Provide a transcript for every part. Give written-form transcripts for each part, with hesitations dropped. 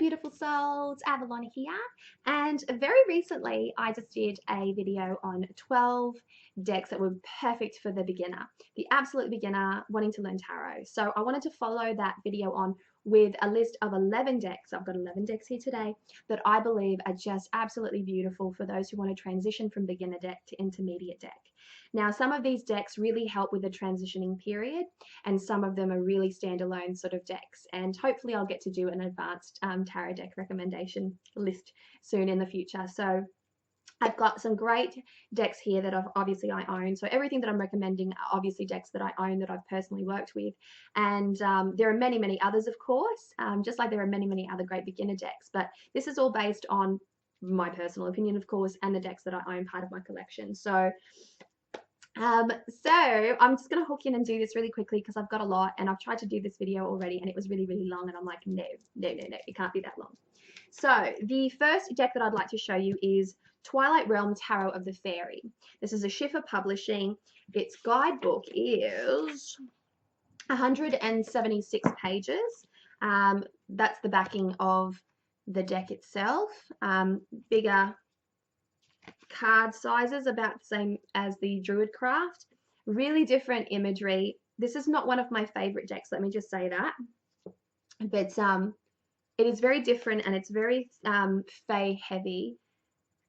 beautiful souls, Avalon here, and very recently I just did a video on 12 decks that were perfect for the beginner, the absolute beginner wanting to learn tarot. So I wanted to follow that video on with a list of 11 decks. I've got 11 decks here today that I believe are just absolutely beautiful for those who want to transition from beginner deck to intermediate deck. Now, some of these decks really help with the transitioning period, and some of them are really standalone sort of decks. And hopefully I'll get to do an advanced tarot deck recommendation list soon in the future. So I've got some great decks here that obviously I own. So everything that I'm recommending are obviously decks that I own, that I've personally worked with. And there are many, many others, of course, just like there are many, many other great beginner decks. But this is all based on my personal opinion, of course, and the decks that I own, part of my collection. So I'm just going to hook in and do this really quickly because I've got a lot, and I've tried to do this video already and it was really, really long, and I'm like, no, it can't be that long. So the first deck that I'd like to show you is Twilight Realm Tarot of the Fairy. This is a Schiffer Publishing. Its guidebook is 176 pages. That's the backing of the deck itself. Bigger card sizes, about the same as the Druid Craft. Really different imagery. This is not one of my favorite decks, let me just say that. But it is very different, and it's very Fae heavy.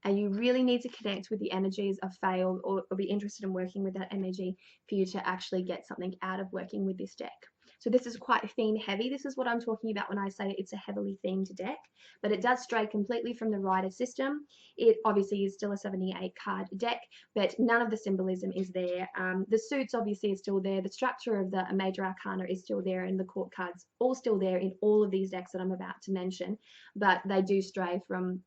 And you really need to connect with the energies of Fae, or be interested in working with that energy for you to actually get something out of working with this deck. So this is quite theme heavy. This is what I'm talking about when I say it's a heavily themed deck, but it does stray completely from the rider system. It obviously is still a 78 card deck, but none of the symbolism is there. The suits obviously are still there. The structure of the major arcana is still there, and the court cards all still there in all of these decks that I'm about to mention, but they do stray from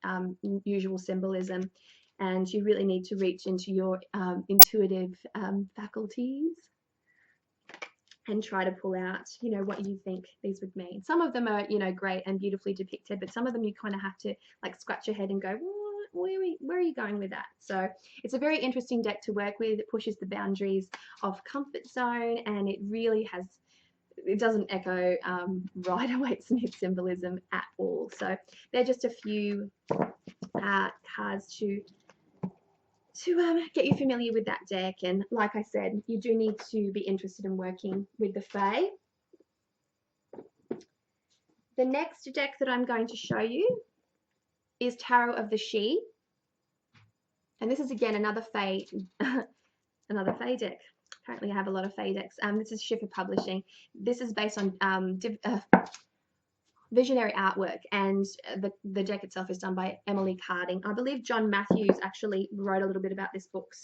usual symbolism, and you really need to reach into your intuitive faculties and try to pull out, you know, what you think these would mean. Some of them are, you know, great and beautifully depicted, but some of them you kind of have to like scratch your head and go, where are you going with that? So it's a very interesting deck to work with. It pushes the boundaries of comfort zone, and it really has, it doesn't echo Rider-Waite-Smith symbolism at all. So they're just a few cards to get you familiar with that deck. And like I said, you do need to be interested in working with the Fae. The next deck that I'm going to show you is Tarot of the She. And this is again another Fae, another Fae deck. Apparently I have a lot of Fae decks. This is Schiffer Publishing. This is based on visionary artwork, and the deck itself is done by Emily Carding. I believe John Matthews actually wrote a little bit about this book,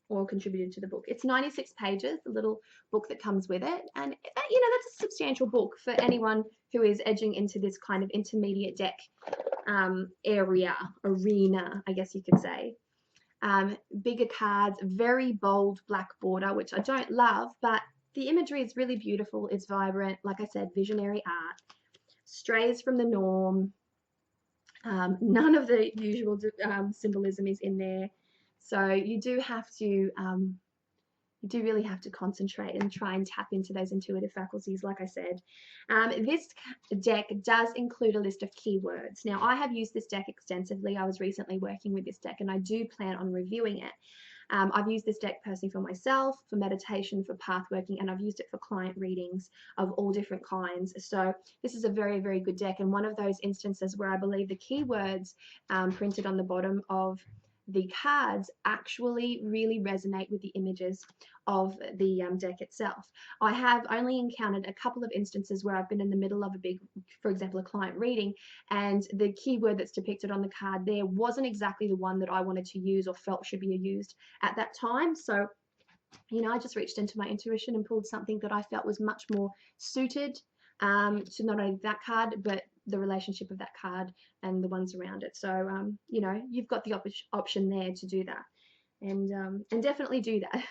or contributed to the book. It's 96 pages, the little book that comes with it, and you know, that's a substantial book for anyone who is edging into this kind of intermediate deck arena, I guess you could say. Bigger cards, very bold black border, which I don't love, but the imagery is really beautiful. It's vibrant. Like I said, visionary art. Strays from the norm. None of the usual symbolism is in there. So you do have to, you do really have to concentrate and try and tap into those intuitive faculties, like I said. This deck does include a list of keywords. Now, I have used this deck extensively. I was recently working with this deck, and I do plan on reviewing it. I've used this deck personally for myself, for meditation, for path working, and I've used it for client readings of all different kinds. So this is a very, very good deck, and one of those instances where I believe the keywords printed on the bottom of the cards actually really resonate with the images of the deck itself. I have only encountered a couple of instances where I've been in the middle of a big, for example, a client reading, and the keyword that's depicted on the card there wasn't exactly the one that I wanted to use or felt should be used at that time. So, you know, I just reached into my intuition and pulled something that I felt was much more suited to not only that card, but the relationship of that card and the ones around it. So, you know, you've got the option there to do that, and definitely do that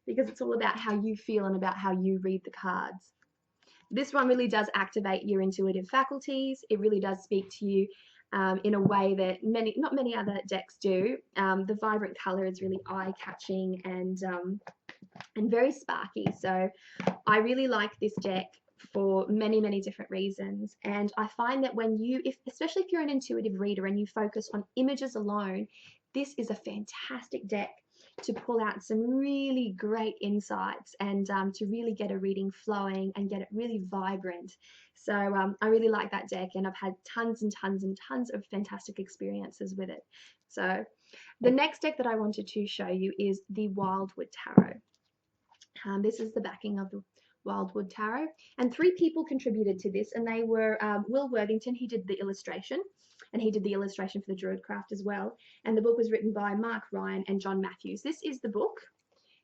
because it's all about how you feel and about how you read the cards. This one really does activate your intuitive faculties. It really does speak to you in a way that not many other decks do. The vibrant color is really eye-catching and very sparky. So I really like this deck for many, many different reasons. And I find that when you, especially if you're an intuitive reader and you focus on images alone, this is a fantastic deck to pull out some really great insights and to really get a reading flowing and get it really vibrant. So I really like that deck, and I've had tons and tons and tons of fantastic experiences with it. So the next deck that I wanted to show you is the Wildwood Tarot. This is the backing of the Wildwood Tarot, and 3 people contributed to this, and they were Will Worthington. He did the illustration, and he did the illustration for the Druidcraft as well, and the book was written by Mark Ryan and John Matthews. This is the book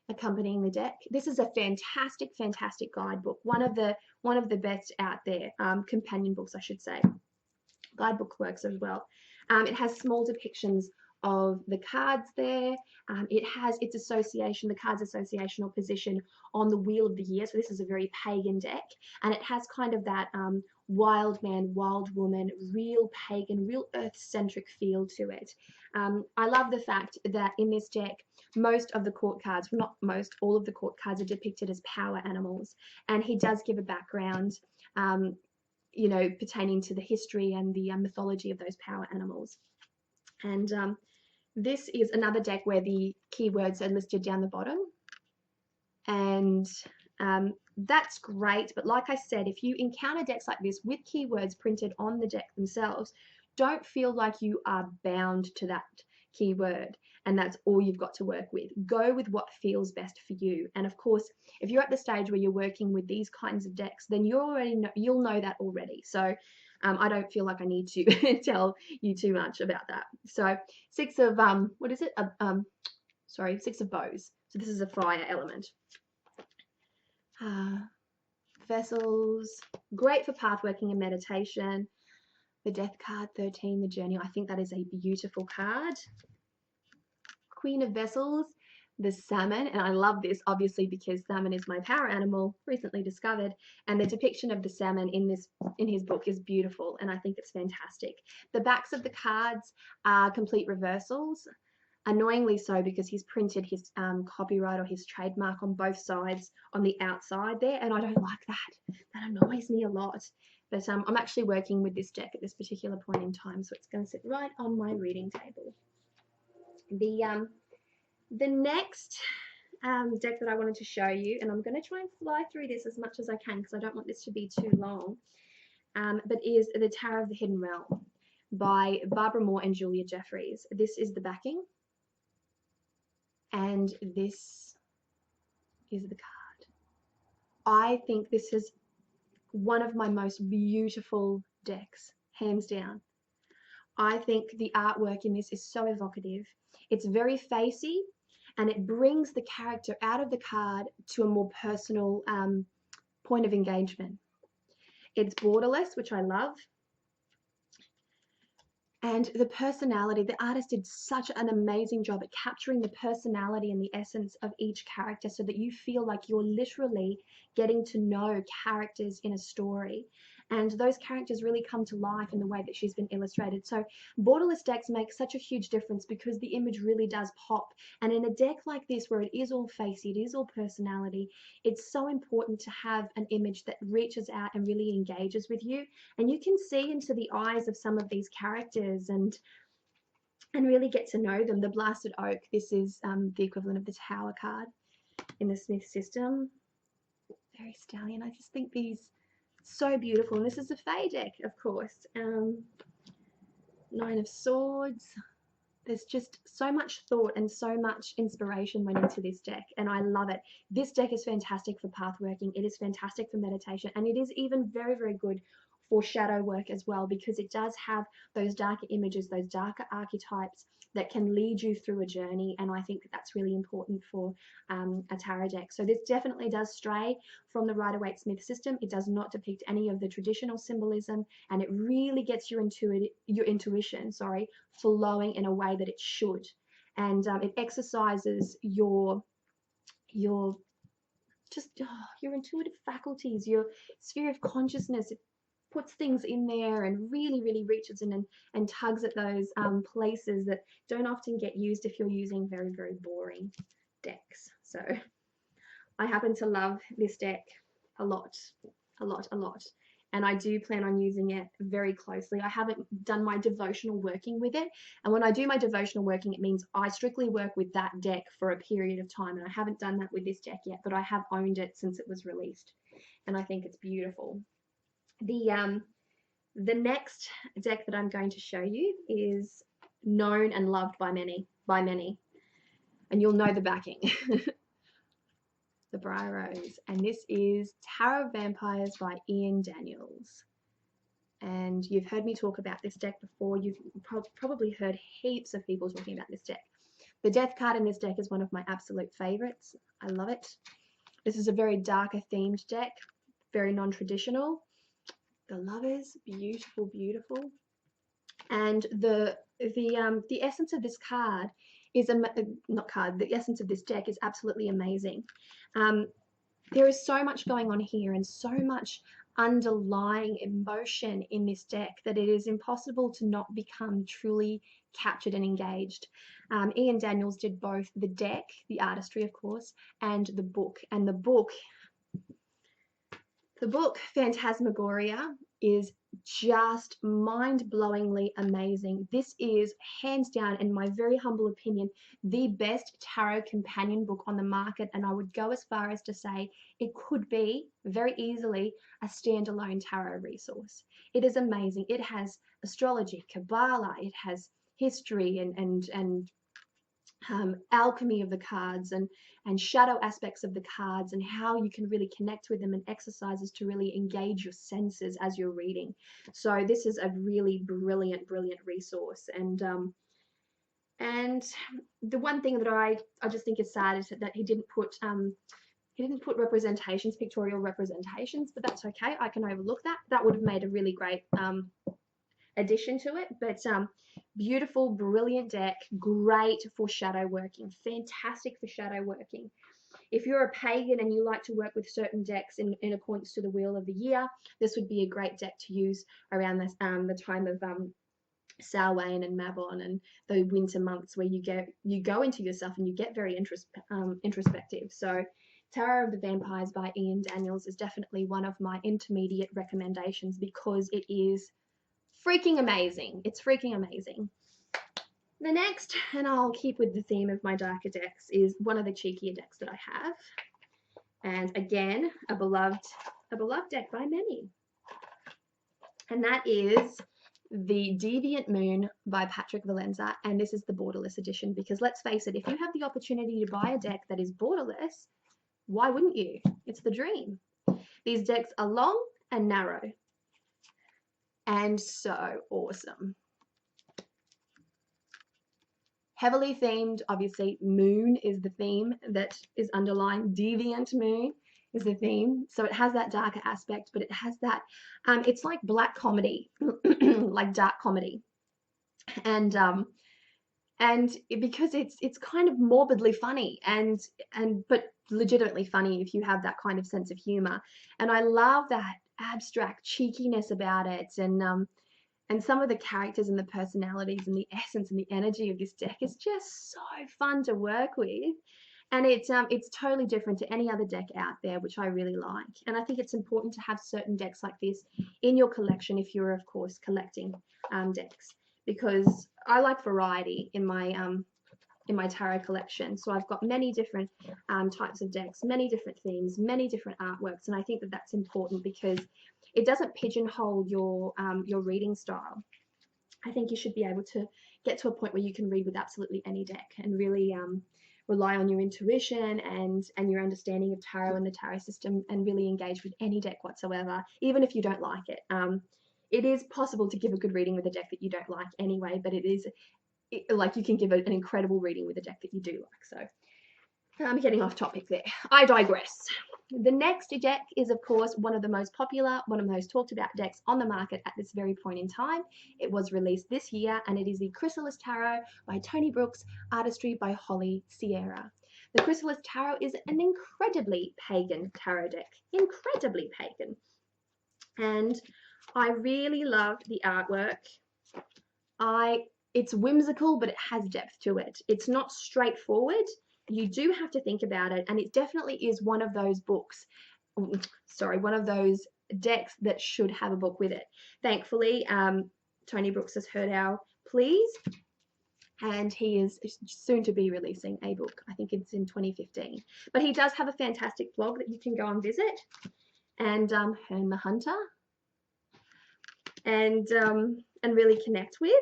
accompanying the deck. This is a fantastic, fantastic guidebook, one of the best out there, companion books I should say. Guidebook works as well. It has small depictions of the cards there. It has its association, the card's associational position on the wheel of the year. So this is a very pagan deck, and it has kind of that wild man, wild woman, real pagan, real earth-centric feel to it. I love the fact that in this deck, most of the court cards, well, not most, all of the court cards are depicted as power animals, and he does give a background you know, pertaining to the history and the mythology of those power animals. And this is another deck where the keywords are listed down the bottom. And that's great. But like I said, if you encounter decks like this with keywords printed on the deck themselves, don't feel like you are bound to that keyword and that's all you've got to work with. Go with what feels best for you. And of course, if you're at the stage where you're working with these kinds of decks, then you'll know that already. So I don't feel like I need to tell you too much about that. So 6 of what is it? Sorry, 6 of bows. So this is a fire element. Vessels, great for path working and meditation. The Death card, 13, the Journey. I think that is a beautiful card. Queen of Vessels, the Salmon, and I love this obviously because salmon is my power animal, recently discovered, and the depiction of the salmon in his book is beautiful, and I think it's fantastic. The backs of the cards are complete reversals, annoyingly so because he's printed his copyright or his trademark on both sides on the outside there, and I don't like that. That annoys me a lot. But I'm actually working with this deck at this particular point in time, so it's going to sit right on my reading table. The next deck that I wanted to show you, and I'm going to try and fly through this as much as I can because I don't want this to be too long, but is the Tarot of the Hidden Realm by Barbara Moore and Julia Jeffries. This is the backing, and this is the card. I think this is one of my most beautiful decks, hands down. I think the artwork in this is so evocative. It's very facey, and it brings the character out of the card to a more personal point of engagement. It's borderless, which I love. And the personality, the artist did such an amazing job at capturing the personality and the essence of each character so that you feel like you're literally getting to know characters in a story. And those characters really come to life in the way that she's been illustrated. So borderless decks make such a huge difference because the image really does pop. And in a deck like this, where it is all facey, it is all personality, it's so important to have an image that reaches out and really engages with you. And you can see into the eyes of some of these characters and really get to know them. The Blasted Oak, this is the equivalent of the Tower card in the Smith system. Very stallion. I just think these so beautiful. And this is a Fae deck, of course. 9 of Swords. There's just so much thought and so much inspiration went into this deck, and I love it. This deck is fantastic for path working. It is fantastic for meditation, and it is even very, very good for shadow work as well, because it does have those darker images, those darker archetypes that can lead you through a journey, and I think that that's really important for a tarot deck. So this definitely does stray from the Rider-Waite-Smith system. It does not depict any of the traditional symbolism, and it really gets your intuition flowing in a way that it should, and it exercises your intuitive faculties, your sphere of consciousness. It puts things in there and really, really reaches in and tugs at those places that don't often get used if you're using very, very boring decks. So I happen to love this deck a lot. a lot, a lot. And I do plan on using it very closely. I haven't done my devotional working with it. And when I do my devotional working, it means I strictly work with that deck for a period of time. And I haven't done that with this deck yet, but I have owned it since it was released. And I think it's beautiful. The next deck that I'm going to show you is known and loved by many, and you'll know the backing. The Briar Rose, and this is Tarot of Vampires by Ian Daniels. And you've heard me talk about this deck before. You've probably heard heaps of people talking about this deck. The Death card in this deck is one of my absolute favorites. I love it. This is a very darker themed deck, very non-traditional. The Lovers, beautiful, beautiful. And the essence of this card is the essence of this deck is absolutely amazing. There is so much going on here and so much underlying emotion in this deck that it is impossible to not become truly captured and engaged. Ian Daniels did both the deck, the artistry of course, and the book. And the book Phantasmagoria, is just mind-blowingly amazing. This is hands down, in my very humble opinion, the best tarot companion book on the market, and I would go as far as to say it could be very easily a standalone tarot resource. It is amazing. It has astrology, Kabbalah, it has history and alchemy of the cards and shadow aspects of the cards and how you can really connect with them, and exercises to really engage your senses as you're reading. So this is a really brilliant resource. And the one thing that I just think is sad is that he didn't put representations, pictorial representations, but that's okay. I can overlook that. That would have made a really great addition to it. But beautiful, brilliant deck, great for shadow working, fantastic for shadow working. If you're a pagan and you like to work with certain decks in accordance to the wheel of the year, this would be a great deck to use around this, the time of Samhain and Mabon and the winter months, where you go into yourself and you get very introspective. So Terra of the Vampires by Ian Daniels is definitely one of my intermediate recommendations because it is freaking amazing. It's freaking amazing. The next, and I'll keep with the theme of my darker decks, is one of the cheekier decks that I have. And again, a beloved deck by many. And that is the Deviant Moon by Patrick Valenza. And this is the borderless edition, because let's face it, if you have the opportunity to buy a deck that is borderless, why wouldn't you? It's the dream. These decks are long and narrow, and so awesome. Heavily themed, obviously, moon is the theme that is underlying. Deviant Moon is the theme. So it has that darker aspect, but it has that, it's like black comedy, like dark comedy. And because it's kind of morbidly funny but legitimately funny if you have that kind of sense of humor. And I love that abstract cheekiness about it, and some of the characters and the personalities and the essence and the energy of this deck is just so fun to work with. And it's totally different to any other deck out there, which I really like. And I think it's important to have certain decks like this in your collection if you're, of course, collecting decks, because I like variety in my tarot collection. So I've got many different types of decks, many different themes, many different artworks, and I think that that's important because it doesn't pigeonhole your reading style. I think you should be able to get to a point where you can read with absolutely any deck and really rely on your intuition and your understanding of tarot and the tarot system, and really engage with any deck whatsoever, even if you don't like it. It is possible to give a good reading with a deck that you don't like anyway, but like you can give an incredible reading with a deck that you do like. So I'm getting off topic there. I digress. The next deck is, of course, one of the most popular, one of the most talked about decks on the market at this very point in time. It was released this year, and it is the Chrysalis Tarot by Tony Brooks, artistry by Holly Sierra. The Chrysalis Tarot is an incredibly pagan tarot deck, incredibly pagan. And I really love the artwork. It's whimsical, but it has depth to it. It's not straightforward. You do have to think about it, and it definitely is one of those books, one of those decks that should have a book with it. Thankfully, Tony Brooks has heard our pleas, and he is soon to be releasing a book. I think it's in 2015. But he does have a fantastic blog that you can go and visit, and Hern the Hunter, and really connect with.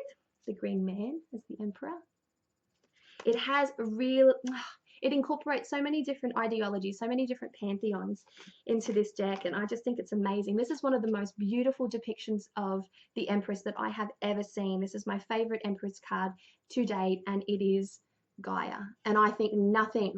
The Green Man as the Emperor. It has a real, it incorporates so many different ideologies, so many different pantheons into this deck, and I just think it's amazing. This is one of the most beautiful depictions of the Empress that I have ever seen. This is my favorite Empress card to date, and it is Gaia. And I think nothing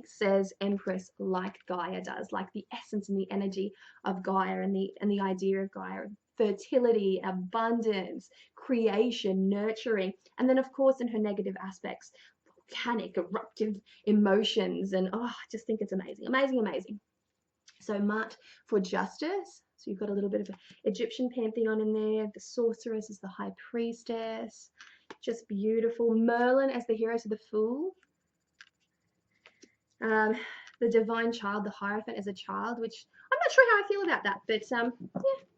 says Empress like Gaia does, like the essence and the energy of Gaia, and the idea of Gaia. Fertility, abundance, creation, nurturing, and then of course in her negative aspects, volcanic, eruptive emotions, and I just think it's amazing, amazing, amazing. So Mut for justice. So you've got a little bit of Egyptian pantheon in there. The sorceress is the high priestess. Just beautiful. Merlin as the hero to the fool. The divine child, the Hierophant as a child, which I'm not sure how I feel about that, but yeah,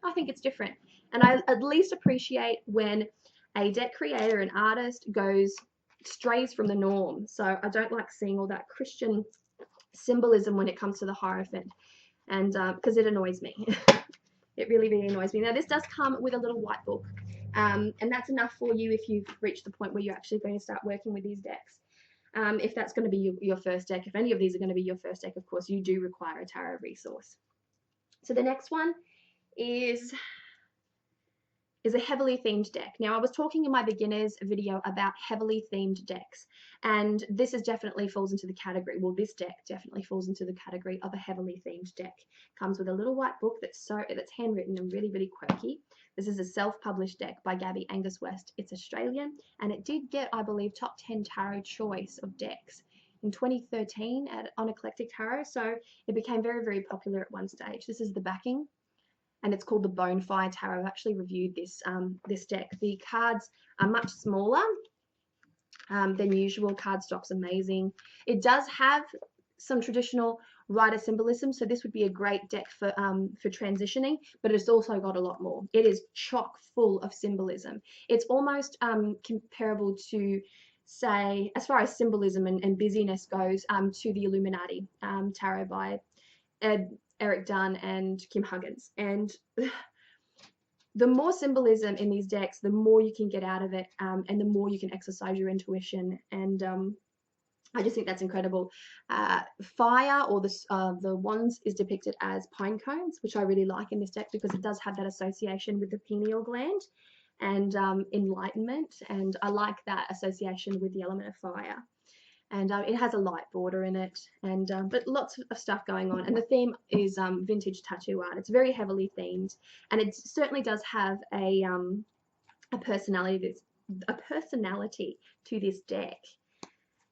I think it's different. And I at least appreciate when a deck creator, an artist, strays from the norm. So I don't like seeing all that Christian symbolism when it comes to the Hierophant, and because it annoys me. It really, really annoys me. Now, this does come with a little white book, and that's enough for you if you've reached the point where you're actually going to start working with these decks. If that's going to be your first deck, if any of these are going to be your first deck, of course, you do require a tarot resource. So the next one is a heavily themed deck. Now, I was talking in my beginners video about heavily themed decks, and this definitely falls into the category. Well, this deck definitely falls into the category of a heavily themed deck. Comes with a little white book that's handwritten and really, really quirky. This is a self-published deck by Gabby Angus West. It's Australian, and it did get, I believe, top 10 tarot choice of decks in 2013 on Eclectic Tarot. So it became very, very popular at one stage. This is the backing, and it's called the Bonfire Tarot. I've actually reviewed this deck. The cards are much smaller than usual. Cardstock's amazing. It does have some traditional writer symbolism, so this would be a great deck for transitioning, but it's also got a lot more. It is chock full of symbolism. It's almost comparable to, say, as far as symbolism and busyness goes, to the Illuminati Tarot by Eric Dunn and Kim Huggins. And the more symbolism in these decks, the more you can get out of it, and the more you can exercise your intuition. And I just think that's incredible. Fire, or the wands, is depicted as pine cones, which I really like in this deck because it does have that association with the pineal gland and enlightenment, and I like that association with the element of fire. And it has a light border in it, and but lots of stuff going on. And the theme is vintage tattoo art. It's very heavily themed, and it certainly does have a personality to this deck,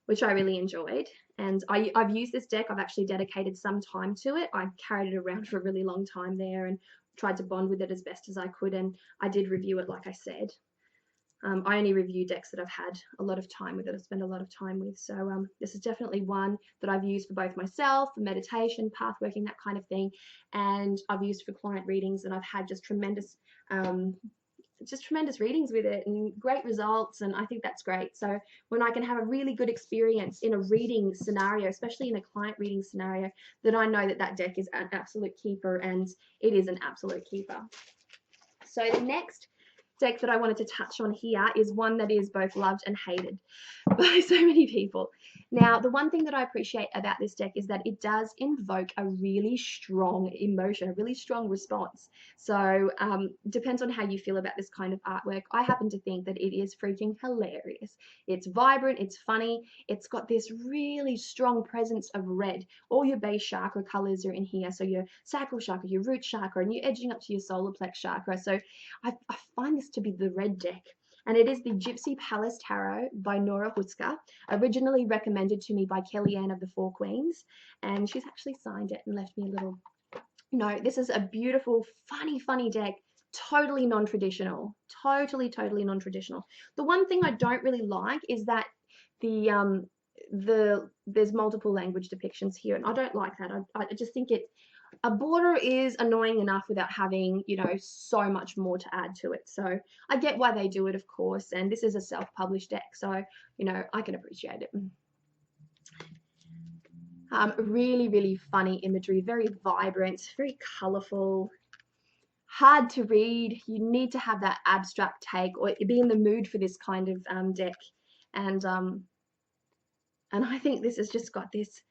which I really enjoyed. And I've used this deck. I've actually dedicated some time to it. I carried it around for a really long time there and tried to bond with it as best as I could. And I did review it, like I said. I only review decks that I've had a lot of time with, that I've spent a lot of time with. So this is definitely one that I've used for both myself, for meditation, path working, that kind of thing. And I've used for client readings, and I've had just tremendous readings with it and great results, and I think that's great. So when I can have a really good experience in a reading scenario, especially in a client reading scenario, then I know that deck is an absolute keeper, and it is an absolute keeper. So the next deck that I wanted to touch on here is one that is both loved and hated by so many people. Now, the one thing that I appreciate about this deck is that it does invoke a really strong emotion, a really strong response. So depends on how you feel about this kind of artwork. I happen to think that it is freaking hilarious. It's vibrant, it's funny, it's got this really strong presence of red. All your base chakra colors are in here. So your sacral chakra, your root chakra, and you're edging up to your solar plex chakra. So I find this to be the red deck. And it is the Gypsy Palace Tarot by Nora Hutzka, originally recommended to me by Kellyanne of the Four Queens, and she's actually signed it and left me a little note. This is a beautiful, funny deck, totally non-traditional, totally non-traditional. The one thing I don't really like is that there's multiple language depictions here, and I don't like that. I just think a border is annoying enough without having, you know, so much more to add to it. So I get why they do it, of course, and this is a self-published deck, so, you know, I can appreciate it. Really, really funny imagery, very vibrant, very colorful, hard to read. You need to have that abstract take or be in the mood for this kind of deck. And I think this has just got this,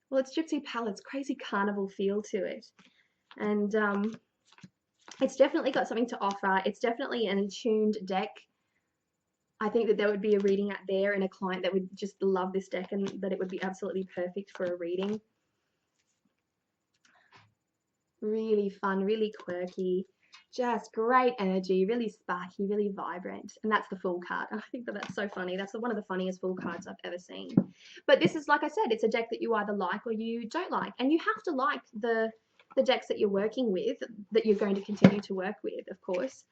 well, it's Gypsy Palette's crazy carnival feel to it. And it's definitely got something to offer. It's definitely an attuned deck. I think that there would be a reading out there and a client that would just love this deck and that it would be absolutely perfect for a reading. Really fun, really quirky, just great energy, really sparky, really vibrant. And that's the Fool card. I think that that's so funny. That's one of the funniest Fool cards I've ever seen. But this is, like I said, it's a deck that you either like or you don't like. And you have to like the decks that you're working with, that you're going to continue to work with, of course.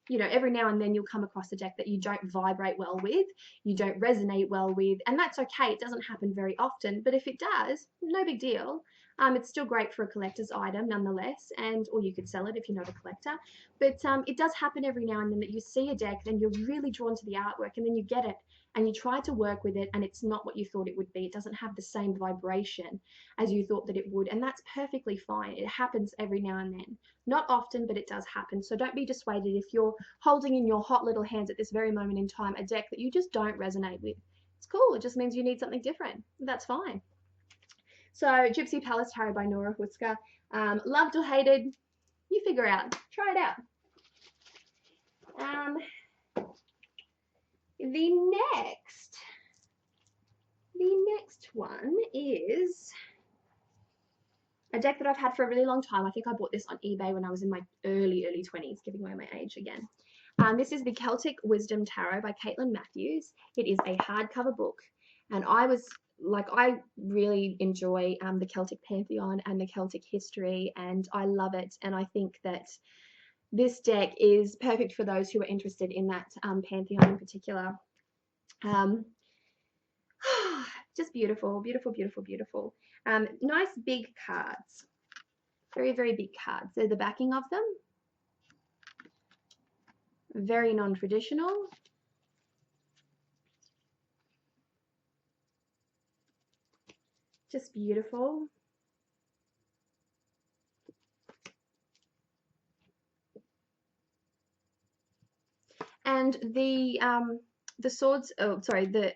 You know, every now and then you'll come across a deck that you don't vibrate well with, you don't resonate well with, and that's okay. It doesn't happen very often, but if it does, no big deal. It's still great for a collector's item nonetheless, or you could sell it if you're not a collector. But it does happen every now and then that you see a deck and you're really drawn to the artwork, and then you get it and you try to work with it and it's not what you thought it would be. It doesn't have the same vibration as you thought that it would, and that's perfectly fine. It happens every now and then. Not often, but it does happen. So don't be dissuaded if you're holding in your hot little hands at this very moment in time a deck that you just don't resonate with. It's cool. It just means you need something different. That's fine. So Gypsy Tarot by Nora Hutzka. Loved or hated, you figure out. Try it out. The next one is a deck that I've had for a really long time. I think I bought this on eBay when I was in my early 20s, giving away my age again. This is the Celtic Wisdom Tarot by Caitlin Matthews. It is a hardcover book, and I really enjoy the Celtic pantheon and the Celtic history, and I love it. And I think that this deck is perfect for those who are interested in that pantheon in particular. Just beautiful, beautiful, beautiful, beautiful. Nice big cards, very, very big cards. They're the backing of them. Very non-traditional. Just beautiful. And the swords, oh sorry, the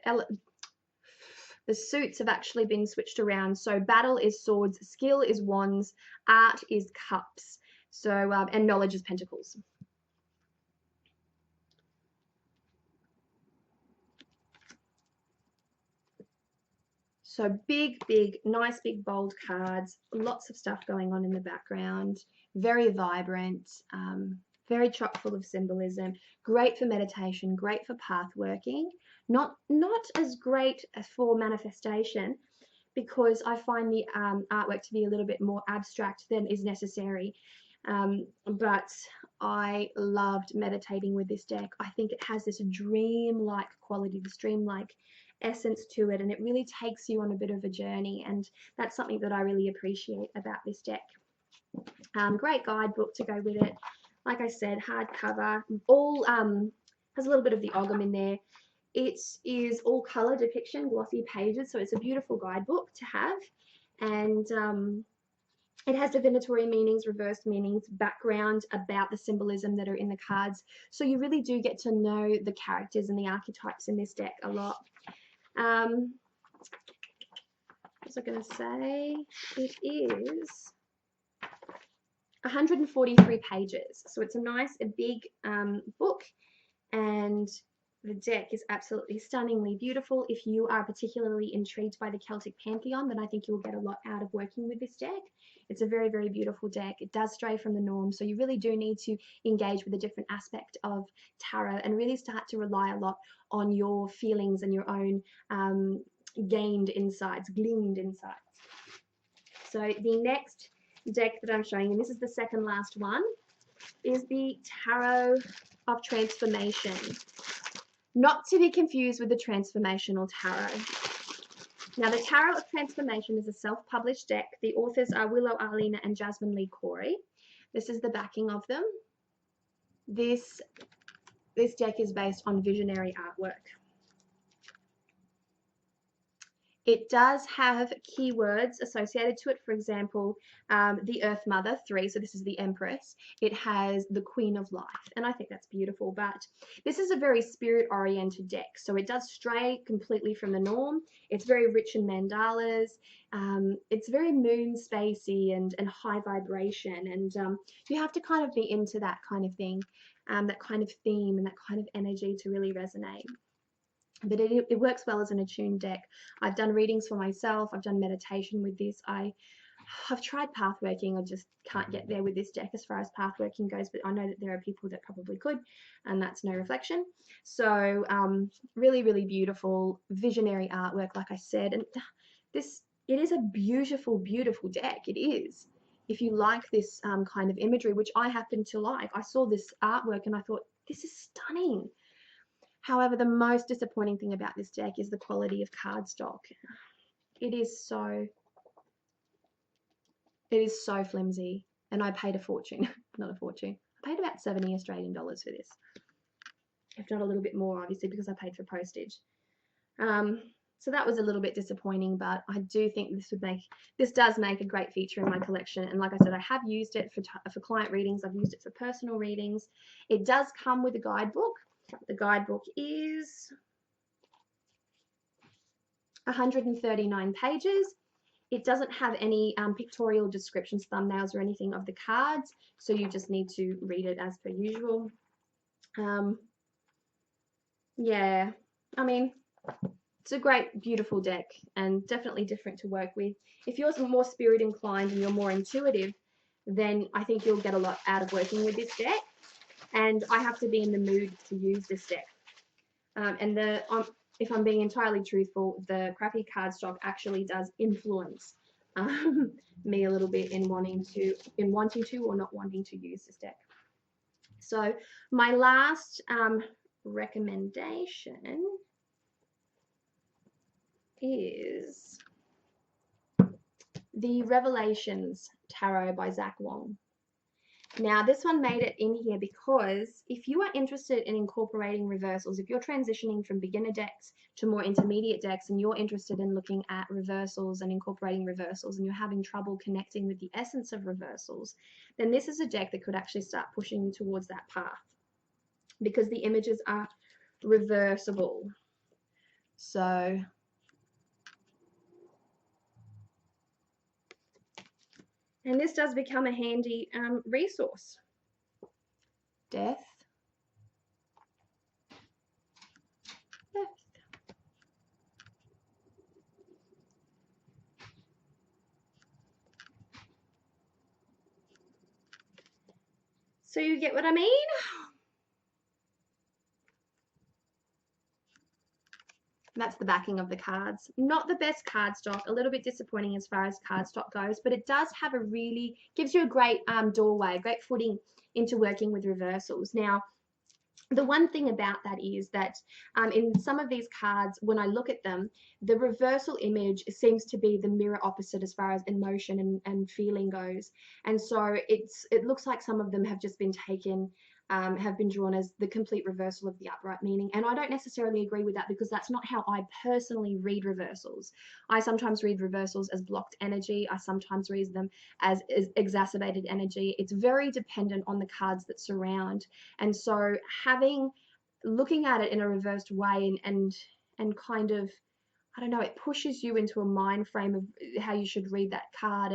suits have actually been switched around. So battle is swords, skill is wands, art is cups. So and knowledge is pentacles. So big, nice, big, bold cards, lots of stuff going on in the background, very vibrant, very chock full of symbolism, great for meditation, great for path working, not as great for manifestation, because I find the artwork to be a little bit more abstract than is necessary. But I loved meditating with this deck. I think it has this dream-like quality, this dream-like essence to it, and it really takes you on a bit of a journey, and that's something that I really appreciate about this deck. Great guidebook to go with it. Like I said, hardcover, all has a little bit of the Ogham in there. It is all color depiction, glossy pages, so it's a beautiful guidebook to have, and it has divinatory meanings, reversed meanings, background about the symbolism that are in the cards, so you really do get to know the characters and the archetypes in this deck a lot. What was I going to say? It is 143 pages, so it's a nice, big book, and the deck is absolutely stunningly beautiful. If you are particularly intrigued by the Celtic pantheon, then I think you'll get a lot out of working with this deck. It's a very, very beautiful deck. It does stray from the norm, so you really do need to engage with a different aspect of tarot and really start to rely a lot on your feelings and your own gleaned insights. So the next deck that I'm showing, and this is the second last one, is the Tarot of Transformation. Not to be confused with the Transformational Tarot. Now, the Tarot of Transformation is a self-published deck. The authors are Willow Arlena and Jasmine Lee Corey. This is the backing of them. This deck is based on visionary artwork. It does have keywords associated to it. For example, the Earth Mother, 3, so this is the Empress. It has the Queen of Life, and I think that's beautiful. But this is a very spirit-oriented deck, so it does stray completely from the norm. It's very rich in mandalas. It's very moon spacey and high vibration, and you have to kind of be into that kind of thing, that kind of theme and that kind of energy to really resonate. But it works well as an attuned deck. I've done readings for myself. I've done meditation with this. I've tried path working. I just can't get there with this deck as far as path working goes, but I know that there are people that probably could, and that's no reflection. So really, really beautiful visionary artwork, like I said. And it is a beautiful, beautiful deck. It is. If you like this kind of imagery, which I happen to like, I saw this artwork and I thought, this is stunning. However, the most disappointing thing about this deck is the quality of cardstock. It is so flimsy, and I paid a fortune. Not a fortune. I paid about 70 Australian dollars for this. If not a little bit more, obviously, because I paid for postage. So that was a little bit disappointing, but I do think this does make a great feature in my collection. And like I said, I have used it for client readings. I've used it for personal readings. It does come with a guidebook. The guidebook is 139 pages. It doesn't have any pictorial descriptions, thumbnails, or anything of the cards, so you just need to read it as per usual. Yeah, I mean, it's a great, beautiful deck and definitely different to work with. If you're more spirit inclined and you're more intuitive, then I think you'll get a lot out of working with this deck. And I have to be in the mood to use this deck. If I'm being entirely truthful, the crappy cardstock actually does influence me a little bit in wanting to or not wanting to use this deck. So my last recommendation is the Revelations Tarot by Zach Wong. Now, this one made it in here because if you are interested in incorporating reversals, if you're transitioning from beginner decks to more intermediate decks and you're interested in looking at reversals and incorporating reversals and you're having trouble connecting with the essence of reversals, then this is a deck that could actually start pushing you towards that path because the images are reversible. So and this does become a handy resource. Death. So you get what I mean? That's the backing of the cards. Not the best cardstock, a little bit disappointing as far as cardstock goes, but it does have gives you a great doorway, great footing into working with reversals. Now, the one thing about that is that in some of these cards, when I look at them, the reversal image seems to be the mirror opposite as far as emotion and feeling goes. And so it looks like some of them have just been taken, have been drawn as the complete reversal of the upright meaning. And I don't necessarily agree with that because that's not how I personally read reversals. I sometimes read reversals as blocked energy. I sometimes read them as exacerbated energy. It's very dependent on the cards that surround. And so looking at it in a reversed way and kind of, I don't know, it pushes you into a mind frame of how you should read that card.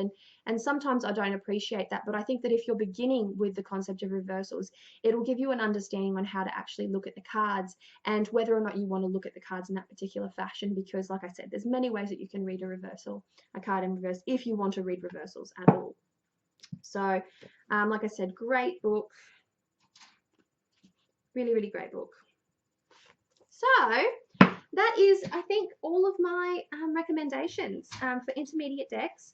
And sometimes I don't appreciate that, but I think that if you're beginning with the concept of reversals, it'll give you an understanding on how to actually look at the cards and whether or not you want to look at the cards in that particular fashion, because like I said, there's many ways that you can read a card in reverse, if you want to read reversals at all. So, like I said, great book. Really, really great book. So that is, I think, all of my recommendations for intermediate decks.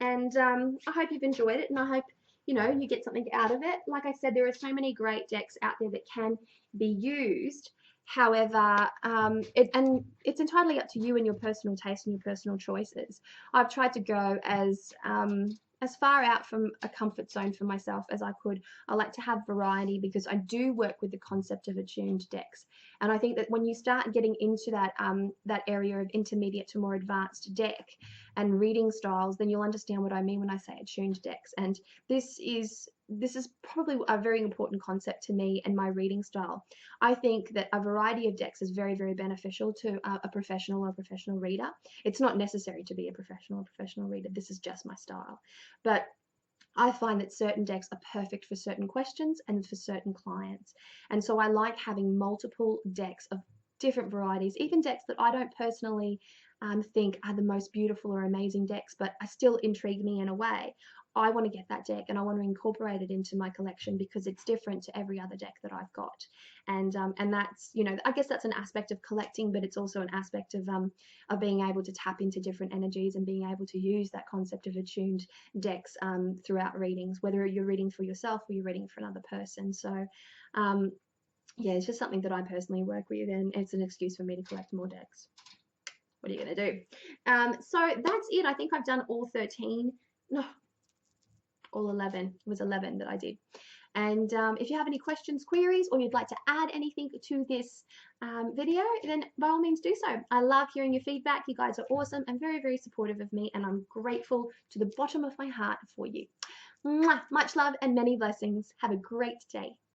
And I hope you've enjoyed it, and I hope, you get something out of it. Like I said, there are so many great decks out there that can be used. However, and it's entirely up to you and your personal taste and your personal choices. I've tried to go as far out from a comfort zone for myself as I could. I like to have variety because I do work with the concept of attuned decks, and I think that when you start getting into that area of intermediate to more advanced deck and reading styles, then you'll understand what I mean when I say attuned decks. And this is probably a very important concept to me and my reading style. I think that a variety of decks is very, very beneficial to a professional or professional reader. It's not necessary to be a professional or professional reader. This is just my style. But I find that certain decks are perfect for certain questions and for certain clients. And so I like having multiple decks of different varieties, even decks that I don't personally think are the most beautiful or amazing decks, but are still intrigue me in a way. I want to get that deck and I want to incorporate it into my collection because it's different to every other deck that I've got. And that's, you know, I guess that's an aspect of collecting, but it's also an aspect of being able to tap into different energies and being able to use that concept of attuned decks throughout readings, whether you're reading for yourself or you're reading for another person. So yeah, it's just something that I personally work with, and it's an excuse for me to collect more decks. What are you going to do? So that's it. I think I've done all 13. No, all 11. It was 11 that I did. And if you have any questions, queries, or you'd like to add anything to this video, then by all means do so. I love hearing your feedback. You guys are awesome and very, very supportive of me, and I'm grateful to the bottom of my heart for you. Mwah! Much love and many blessings. Have a great day.